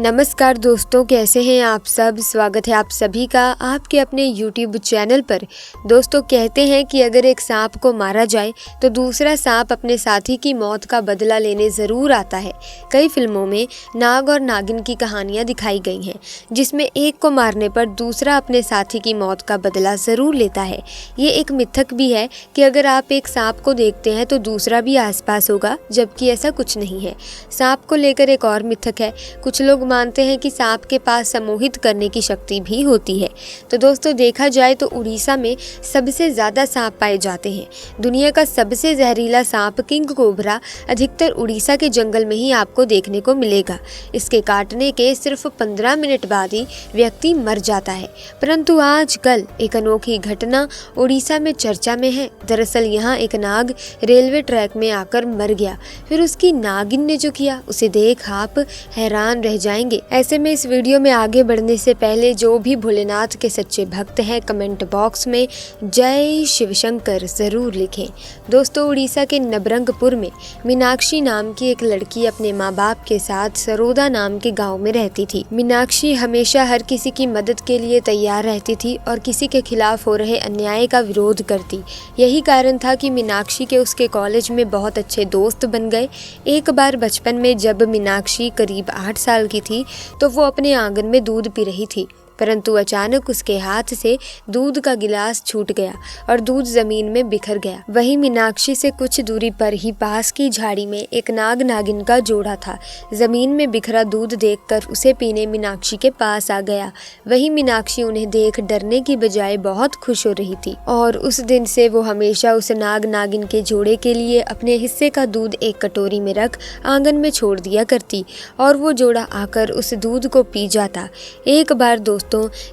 नमस्कार दोस्तों, कैसे हैं आप सब। स्वागत है आप सभी का आपके अपने YouTube चैनल पर। दोस्तों, कहते हैं कि अगर एक सांप को मारा जाए तो दूसरा सांप अपने साथी की मौत का बदला लेने ज़रूर आता है। कई फिल्मों में नाग और नागिन की कहानियां दिखाई गई हैं, जिसमें एक को मारने पर दूसरा अपने साथी की मौत का बदला ज़रूर लेता है। ये एक मिथक भी है कि अगर आप एक सांप को देखते हैं तो दूसरा भी आसपास होगा, जबकि ऐसा कुछ नहीं है। सांप को लेकर एक और मिथक है। कुछ लोग मानते हैं कि सांप के पास सम्मोहित करने की शक्ति भी होती है। तो दोस्तों, देखा जाए तो उड़ीसा में सबसे ज़्यादा सांप पाए जाते हैं। दुनिया का सबसे जहरीला सांप किंग कोबरा अधिकतर उड़ीसा के जंगल में ही आपको देखने को मिलेगा। इसके काटने के सिर्फ 15 मिनट बाद ही व्यक्ति मर जाता है। परंतु आजकल एक अनोखी घटना उड़ीसा में चर्चा में है। दरअसल यहाँ एक नाग रेलवे ट्रैक में आकर मर गया। फिर उसकी नागिन ने जो किया उसे देख आप हैरान रह जाएंगे। ऐसे में इस वीडियो में आगे बढ़ने से पहले जो भी भोलेनाथ के सच्चे भक्त हैं, कमेंट बॉक्स में जय शिव शंकर जरूर लिखें। दोस्तों, उड़ीसा के नबरंगपुर में मीनाक्षी नाम की एक लड़की अपने माँ बाप के साथ सरोदा नाम के गांव में रहती थी। मीनाक्षी हमेशा हर किसी की मदद के लिए तैयार रहती थी और किसी के खिलाफ हो रहे अन्याय का विरोध करती। यही कारण था कि मीनाक्षी के उसके कॉलेज में बहुत अच्छे दोस्त बन गए। एक बार बचपन में जब मीनाक्षी करीब 8 साल की थी तो वो अपने आंगन में दूध पी रही थी, परंतु अचानक उसके हाथ से दूध का गिलास छूट गया और दूध जमीन में बिखर गया। वहीं मीनाक्षी से कुछ दूरी पर ही पास की झाड़ी में एक नाग नागिन का जोड़ा था। जमीन में बिखरा दूध देखकर उसे पीने मीनाक्षी के पास आ गया। वहीं मीनाक्षी उन्हें देख डरने की बजाय बहुत खुश हो रही थी और उस दिन से वो हमेशा उस नाग नागिन के जोड़े के लिए अपने हिस्से का दूध एक कटोरी में रख आंगन में छोड़ दिया करती और वो जोड़ा आकर उस दूध को पी जाता। एक बार दोस्तों,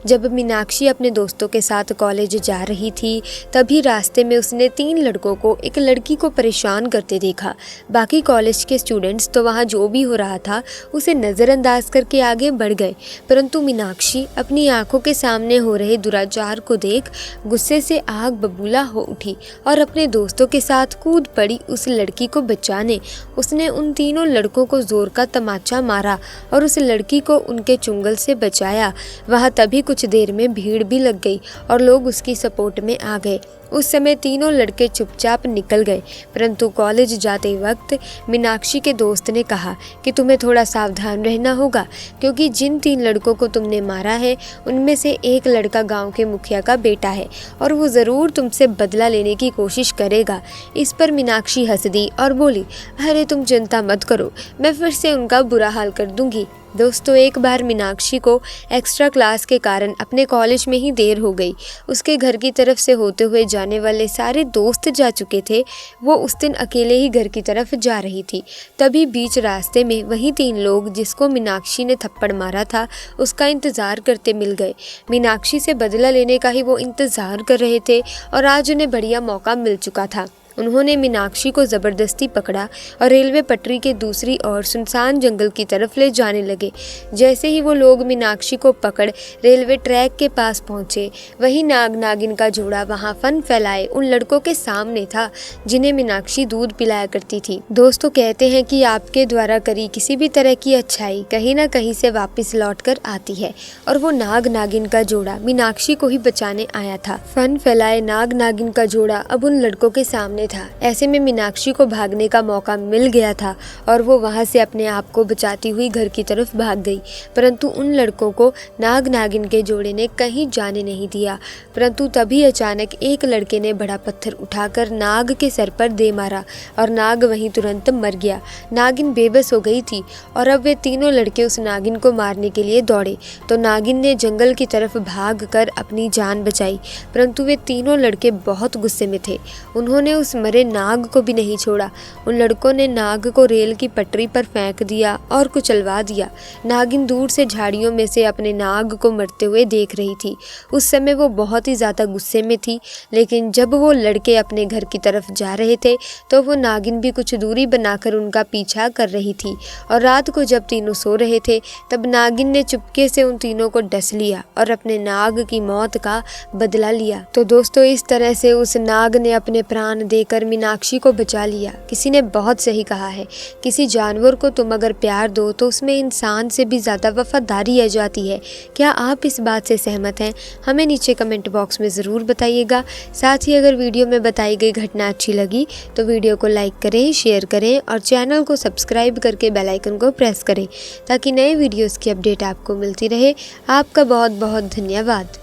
जब मीनाक्षी अपने दोस्तों के साथ कॉलेज जा रही थी, तभी रास्ते में उसने 3 लड़कों को एक लड़की को परेशान करते देखा। बाकी कॉलेज के स्टूडेंट्स तो वहाँ जो भी हो रहा था उसे नज़रअंदाज करके आगे बढ़ गए, परंतु मीनाक्षी अपनी आंखों के सामने हो रहे दुराचार को देख गुस्से से आग बबूला हो उठी और अपने दोस्तों के साथ कूद पड़ी उस लड़की को बचाने। उसने उन तीनों लड़कों को जोर का तमाचा मारा और उस लड़की को उनके चुंगल से बचाया। वहाँ तभी कुछ देर में भीड़ भी लग गई और लोग उसकी सपोर्ट में आ गए। उस समय तीनों लड़के चुपचाप निकल गए, परंतु कॉलेज जाते वक्त मीनाक्षी के दोस्त ने कहा कि तुम्हें थोड़ा सावधान रहना होगा, क्योंकि जिन 3 लड़कों को तुमने मारा है उनमें से एक लड़का गांव के मुखिया का बेटा है और वो ज़रूर तुमसे बदला लेने की कोशिश करेगा। इस पर मीनाक्षी हंस दी और बोली, अरे तुम चिंता मत करो, मैं फिर से उनका बुरा हाल कर दूंगी। दोस्तों, एक बार मीनाक्षी को एक्स्ट्रा क्लास के कारण अपने कॉलेज में ही देर हो गई। उसके घर की तरफ से होते हुए जाने वाले सारे दोस्त जा चुके थे। वो उस दिन अकेले ही घर की तरफ जा रही थी। तभी बीच रास्ते में वही 3 लोग जिसको मीनाक्षी ने थप्पड़ मारा था उसका इंतज़ार करते मिल गए। मीनाक्षी से बदला लेने का ही वो इंतज़ार कर रहे थे और आज उन्हें बढ़िया मौका मिल चुका था। उन्होंने मीनाक्षी को ज़बरदस्ती पकड़ा और रेलवे पटरी के दूसरी ओर सुनसान जंगल की तरफ ले जाने लगे। जैसे ही वो लोग मीनाक्षी को पकड़ रेलवे ट्रैक के पास पहुंचे, वही नाग नागिन का जोड़ा वहां फन फैलाए उन लड़कों के सामने था जिन्हें मीनाक्षी दूध पिलाया करती थी। दोस्तों, कहते हैं कि आपके द्वारा करी किसी भी तरह की अच्छाई कहीं ना कहीं से वापस लौट कर आती है, और वो नाग नागिन का जोड़ा मीनाक्षी को ही बचाने आया था। फन फैलाए नाग नागिन का जोड़ा अब उन लड़कों के सामने था। ऐसे में मीनाक्षी को भागने का मौका मिल गया था और वो वहां से अपने आप को बचाती हुई घर की तरफ भाग गई, परंतु उन लड़कों को नाग नागिन के जोड़े ने कहीं जाने नहीं दिया। परंतु तभी अचानक एक लड़के ने बड़ा पत्थर उठाकर नाग के सर पर दे मारा और नाग वहीं तुरंत मर गया। नागिन बेबस हो गई थी और अब वे तीनों लड़के उस नागिन को मारने के लिए दौड़े, तो नागिन ने जंगल की तरफ भाग कर अपनी जान बचाई। परंतु वे तीनों लड़के बहुत गुस्से में थे। उन्होंने उस मरे नाग को भी नहीं छोड़ा। उन लड़कों ने नाग को रेल की पटरी पर फेंक दिया और कुचलवा दिया। नागिन दूर से झाड़ियों में से अपने नाग को मरते हुए देख रही थी। उस समय वो बहुत ही ज़्यादा गुस्से में थी, लेकिन जब वो लड़के अपने घर की तरफ जा रहे थे तो वो नागिन भी कुछ दूरी बनाकर उनका पीछा कर रही थी। और रात को जब तीनों सो रहे थे तब नागिन ने चुपके से उन तीनों को डस लिया और अपने नाग की मौत का बदला लिया। तो दोस्तों, इस तरह से उस नाग ने अपने प्राण दे देकर मीनाक्षी को बचा लिया। किसी ने बहुत सही कहा है, किसी जानवर को तुम अगर प्यार दो तो उसमें इंसान से भी ज़्यादा वफादारी आ जाती है। क्या आप इस बात से सहमत हैं? हमें नीचे कमेंट बॉक्स में ज़रूर बताइएगा। साथ ही अगर वीडियो में बताई गई घटना अच्छी लगी तो वीडियो को लाइक करें, शेयर करें और चैनल को सब्सक्राइब करके बेल आइकन को प्रेस करें ताकि नए वीडियोज़ की अपडेट आपको मिलती रहे। आपका बहुत बहुत धन्यवाद।